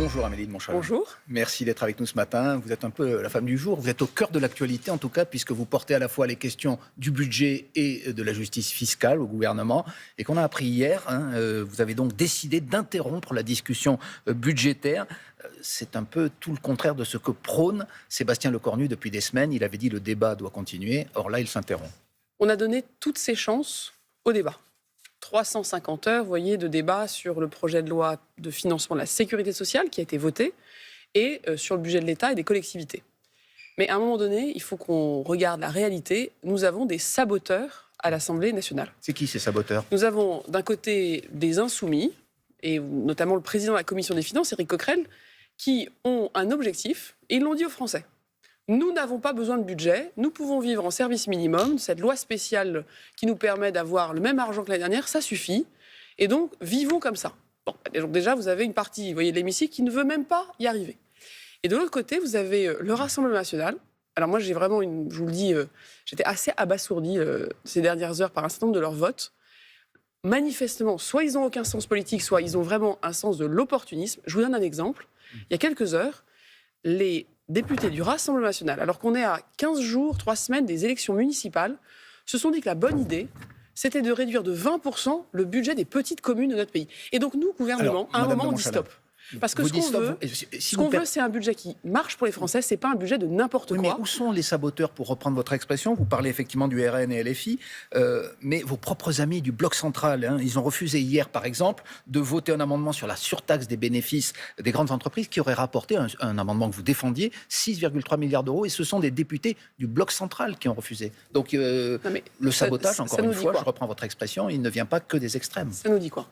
Bonjour Amélie de Montchalin. Bonjour. Merci d'être avec nous ce matin. Vous êtes un peu la femme du jour. Vous êtes au cœur de l'actualité en tout cas, puisque vous portez à la fois les questions du budget et de la justice fiscale au gouvernement. Et qu'on a appris hier, vous avez donc décidé d'interrompre la discussion budgétaire. C'est un peu tout le contraire de ce que prône Sébastien Lecornu depuis des semaines. Il avait dit le débat doit continuer. Or là, il s'interrompt. On a donné toutes ses chances au débat. 350 heures, vous voyez, de débat sur le projet de loi de financement de la sécurité sociale qui a été voté et sur le budget de l'État et des collectivités. Mais à un moment donné, il faut qu'on regarde la réalité. Nous avons des saboteurs à l'Assemblée nationale. C'est qui ces saboteurs ? Nous avons d'un côté des insoumis, et notamment le président de la Commission des finances, Éric Coquerel, qui ont un objectif, et ils l'ont dit aux Français. Nous n'avons pas besoin de budget, nous pouvons vivre en service minimum, cette loi spéciale qui nous permet d'avoir le même argent que l'année dernière, ça suffit, et donc vivons comme ça. Bon, donc déjà vous avez une partie, vous voyez, de l'hémicycle qui ne veut même pas y arriver. Et de l'autre côté, vous avez le Rassemblement national. Alors moi j'ai vraiment, je vous le dis, j'étais assez abasourdie ces dernières heures par un certain nombre de leurs votes. Manifestement, soit ils n'ont aucun sens politique, soit ils ont vraiment un sens de l'opportunisme. Je vous donne un exemple. Il y a quelques heures, les députés du Rassemblement national, alors qu'on est à 15 jours, 3 semaines des élections municipales, se sont dit que la bonne idée, c'était de réduire de 20% le budget des petites communes de notre pays. Et donc nous, gouvernement, à un moment, on dit stop. Parce que ce qu'on veut, c'est un budget qui marche pour les Français, c'est pas un budget de n'importe quoi. Mais où sont les saboteurs, pour reprendre votre expression ? Vous parlez effectivement du RN et LFI, mais vos propres amis du Bloc central, ils ont refusé hier, par exemple, de voter un amendement sur la surtaxe des bénéfices des grandes entreprises qui aurait rapporté un amendement que vous défendiez, 6,3 milliards d'euros, et ce sont des députés du Bloc central qui ont refusé. Donc le sabotage, encore une fois, je reprends votre expression, il ne vient pas que des extrêmes. Ça nous dit quoi ?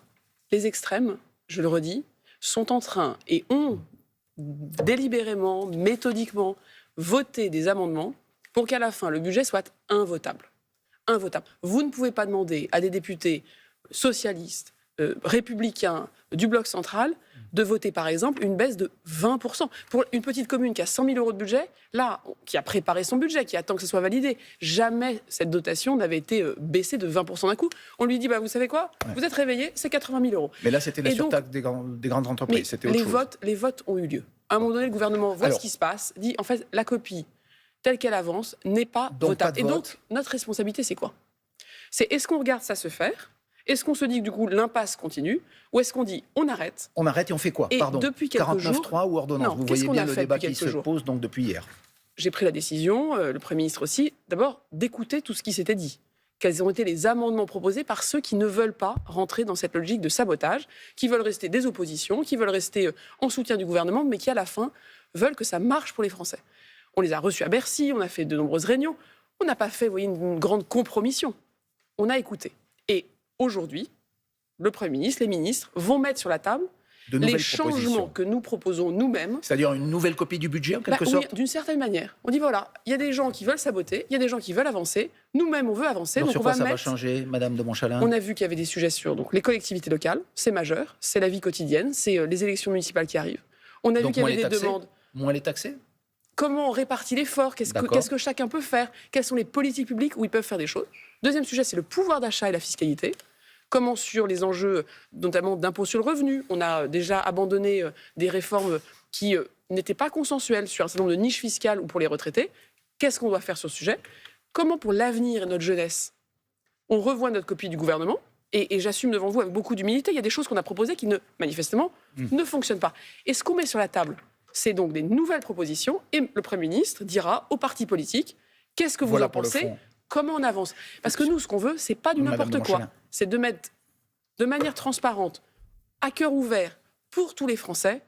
Les extrêmes, je le redis, sont en train et ont délibérément, méthodiquement voté des amendements pour qu'à la fin, le budget soit invotable. Invotable. Vous ne pouvez pas demander à des députés socialistes, républicains du Bloc central de voter, par exemple, une baisse de 20%. Pour une petite commune qui a 100 000 euros de budget, là, qui a préparé son budget, qui attend que ce soit validé, jamais cette dotation n'avait été baissée de 20% d'un coup. On lui dit, vous savez quoi ? Vous êtes réveillé, c'est 80 000 euros. Mais là, c'était la surtaxe des grandes entreprises, c'était autre chose. Les votes ont eu lieu. À un moment donné, le gouvernement voit ce qui se passe, dit, en fait, la copie, telle qu'elle avance, n'est pas votable. Et donc, notre responsabilité, c'est quoi ? C'est, est-ce qu'on regarde ça se faire ? Est-ce qu'on se dit que du coup l'impasse continue ou est-ce qu'on dit on arrête ? On arrête et on fait quoi ? Pardon. Depuis quelques jours, 49.3 ou ordonnance ? Non, vous voyez bien le débat qui se pose donc depuis hier. J'ai pris la décision, le Premier ministre aussi, d'abord d'écouter tout ce qui s'était dit. Quels ont été les amendements proposés par ceux qui ne veulent pas rentrer dans cette logique de sabotage, qui veulent rester des oppositions, qui veulent rester en soutien du gouvernement, mais qui à la fin veulent que ça marche pour les Français. On les a reçus à Bercy, on a fait de nombreuses réunions, on n'a pas fait, vous voyez, une grande compromission. On a écouté. Et aujourd'hui, le Premier ministre, les ministres vont mettre sur la table les changements que nous proposons nous-mêmes. C'est-à-dire une nouvelle copie du budget, en quelque sorte ? Oui, d'une certaine manière. On dit voilà, il y a des gens qui veulent saboter, il y a des gens qui veulent avancer. Nous-mêmes, on veut avancer. Donc sur quoi ça va changer, Madame de Montchalin ? On a vu qu'il y avait des sujets sur les collectivités locales, c'est majeur, c'est la vie quotidienne, c'est les élections municipales qui arrivent. On a vu qu'il y avait des demandes. Moins les taxer ? Comment on répartit l'effort ? Qu'est-ce que chacun peut faire ? Quelles sont les politiques publiques où ils peuvent faire des choses ? Deuxième sujet, c'est le pouvoir d'achat et la fiscalité. Comment sur les enjeux, notamment d'impôt sur le revenu, on a déjà abandonné des réformes qui n'étaient pas consensuelles sur un certain nombre de niches fiscales ou pour les retraités. Qu'est-ce qu'on doit faire sur ce sujet ? Comment pour l'avenir et notre jeunesse, on revoit notre copie du gouvernement ? Et j'assume devant vous avec beaucoup d'humilité, il y a des choses qu'on a proposées qui, manifestement, ne fonctionnent pas. Et ce qu'on met sur la table, c'est donc des nouvelles propositions et le Premier ministre dira aux partis politiques qu'est-ce que vous en pensez ? Comment on avance ? Parce que nous, ce qu'on veut, c'est pas du n'importe quoi. C'est de mettre de manière transparente, à cœur ouvert, pour tous les Français,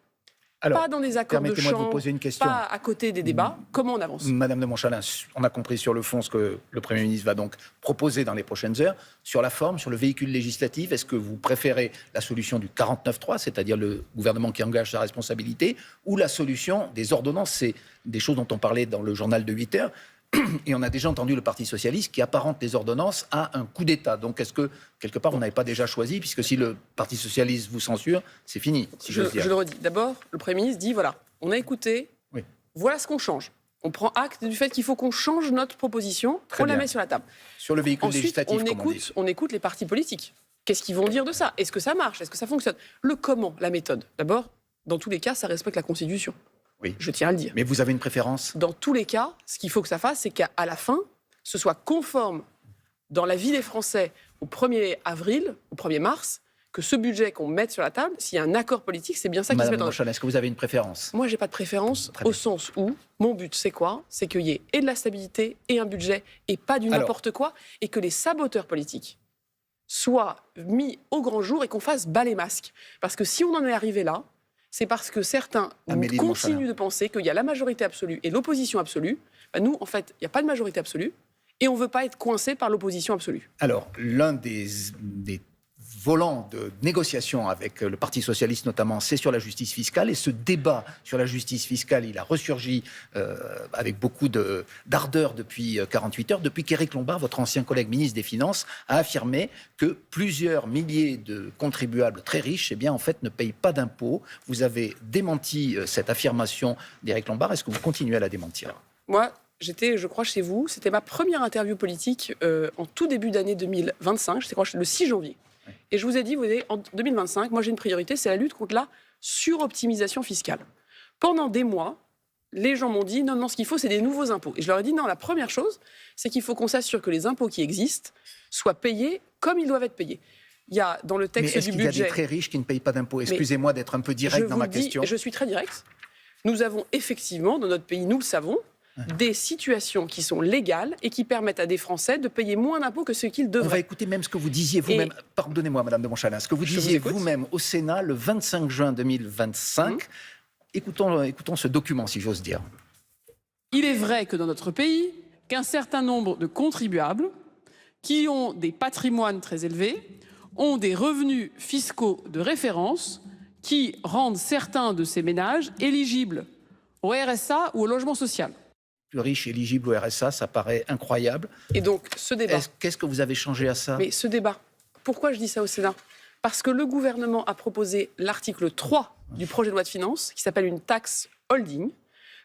pas dans des accords de chambre, pas à côté des débats. Comment on avance ? Madame de Montchalin, on a compris sur le fond ce que le Premier ministre va donc proposer dans les prochaines heures. Sur la forme, sur le véhicule législatif, est-ce que vous préférez la solution du 49.3, c'est-à-dire le gouvernement qui engage sa responsabilité, ou la solution des ordonnances ? C'est des choses dont on parlait dans le journal de 8 heures. Et on a déjà entendu le Parti socialiste qui apparente les ordonnances à un coup d'État. Donc est-ce que, quelque part, on n'avait pas déjà choisi ? Puisque si le Parti socialiste vous censure, c'est fini, si j'ose dire. Je le redis. D'abord, le Premier ministre dit, voilà, on a écouté, voilà ce qu'on change. On prend acte du fait qu'il faut qu'on change notre proposition, on la met sur la table. Sur le véhicule législatif, on écoute les partis politiques. Qu'est-ce qu'ils vont dire de ça ? Est-ce que ça marche ? Est-ce que ça fonctionne ? Le comment, la méthode. D'abord, dans tous les cas, ça respecte la Constitution. Oui. Je tiens à le dire. Mais vous avez une préférence? Dans tous les cas, ce qu'il faut que ça fasse, c'est qu'à la fin, ce soit conforme dans la vie des Français au 1er avril, au 1er mars, que ce budget qu'on mette sur la table, s'il y a un accord politique, c'est bien ça qui se met Madame en œuvre. Monchalin, est-ce que vous avez une préférence? Moi, j'ai pas de préférence Très bien. au sens où mon but, c'est quoi? C'est qu'il y ait et de la stabilité et un budget et pas du n'importe quoi, et que les saboteurs politiques soient mis au grand jour et qu'on fasse bas les masques. Parce que si on en est arrivé là, c'est parce que certains Amélie de continuent Montchalin. de penser qu'il y a la majorité absolue et l'opposition absolue. Ben nous, en fait, il n'y a pas de majorité absolue et on ne veut pas être coincé par l'opposition absolue. Alors, l'un des volants de négociation avec le Parti socialiste notamment, c'est sur la justice fiscale. Et ce débat sur la justice fiscale, il a ressurgi avec beaucoup d'ardeur depuis 48 heures, depuis qu'Éric Lombard, votre ancien collègue ministre des Finances, a affirmé que plusieurs milliers de contribuables très riches, eh bien, en fait, ne payent pas d'impôts. Vous avez démenti cette affirmation d'Éric Lombard. Est-ce que vous continuez à la démentir? Moi, j'étais, je crois, chez vous. C'était ma première interview politique en tout début d'année 2025. J'étais le 6 janvier. Et je vous ai dit, vous voyez, en 2025, moi j'ai une priorité, c'est la lutte contre la suroptimisation fiscale. Pendant des mois, les gens m'ont dit, non, ce qu'il faut, c'est des nouveaux impôts. Et je leur ai dit, non, la première chose, c'est qu'il faut qu'on s'assure que les impôts qui existent soient payés comme ils doivent être payés. Il y a dans le texte du budget... Mais est-ce qu'il y a des très riches qui ne payent pas d'impôts? Excusez-moi d'être un peu direct dans ma question. Je suis très direct. Nous avons effectivement, dans notre pays, nous le savons, des situations qui sont légales et qui permettent à des Français de payer moins d'impôts que ce qu'ils devraient. On va écouter même ce que vous disiez vous-même. Pardonnez-moi, Madame de Montchalin. Ce que vous disiez vous-même au Sénat le 25 juin 2025. Écoutons ce document, si j'ose dire. Il est vrai que dans notre pays, qu'un certain nombre de contribuables qui ont des patrimoines très élevés ont des revenus fiscaux de référence qui rendent certains de ces ménages éligibles au RSA ou au logement social. Plus riche éligible au RSA, ça paraît incroyable. Et donc, ce débat... Qu'est-ce que vous avez changé à ça? Mais ce débat, pourquoi je dis ça au Sénat? Parce que le gouvernement a proposé l'article 3 du projet de loi de finances, qui s'appelle une taxe holding,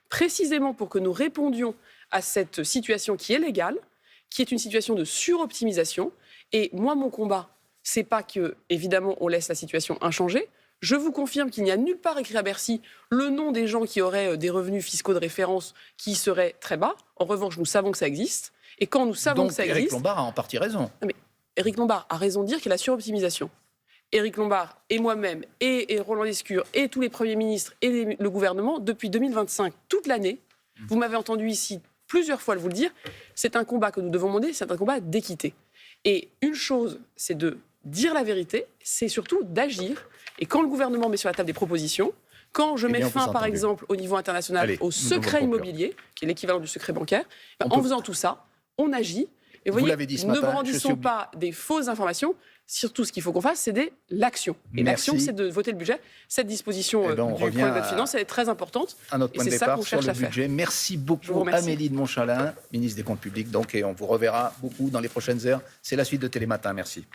précisément pour que nous répondions à cette situation qui est légale, qui est une situation de suroptimisation. Et moi, mon combat, c'est pas que, évidemment, on laisse la situation inchangée. Je vous confirme qu'il n'y a nulle part écrit à Bercy le nom des gens qui auraient des revenus fiscaux de référence qui seraient très bas. En revanche, nous savons que ça existe. Et quand nous savons que ça existe... Donc, Éric Lombard a en partie raison. Mais Éric Lombard a raison de dire qu'il y a la suroptimisation. Éric Lombard et moi-même, et Roland Lescure, et tous les premiers ministres, et le gouvernement, depuis 2025, toute l'année, vous m'avez entendu ici plusieurs fois vous le dire, c'est un combat que nous devons mener, c'est un combat d'équité. Et une chose, c'est de dire la vérité, c'est surtout d'agir. Et quand le gouvernement met sur la table des propositions, quand je mets fin, par exemple, au niveau international, au secret immobilier, qui est l'équivalent du secret bancaire, en faisant tout ça, on agit. Et vous voyez, ne brandissons pas des fausses informations. Surtout, ce qu'il faut qu'on fasse, c'est de l'action. Et l'action, c'est de voter le budget. Cette disposition du projet de loi de finances, elle est très importante. À notre point de départ sur le budget. Merci beaucoup, Amélie de Montchalin, ministre des Comptes publics. Donc, et on vous reverra beaucoup dans les prochaines heures. C'est la suite de Télématin. Merci.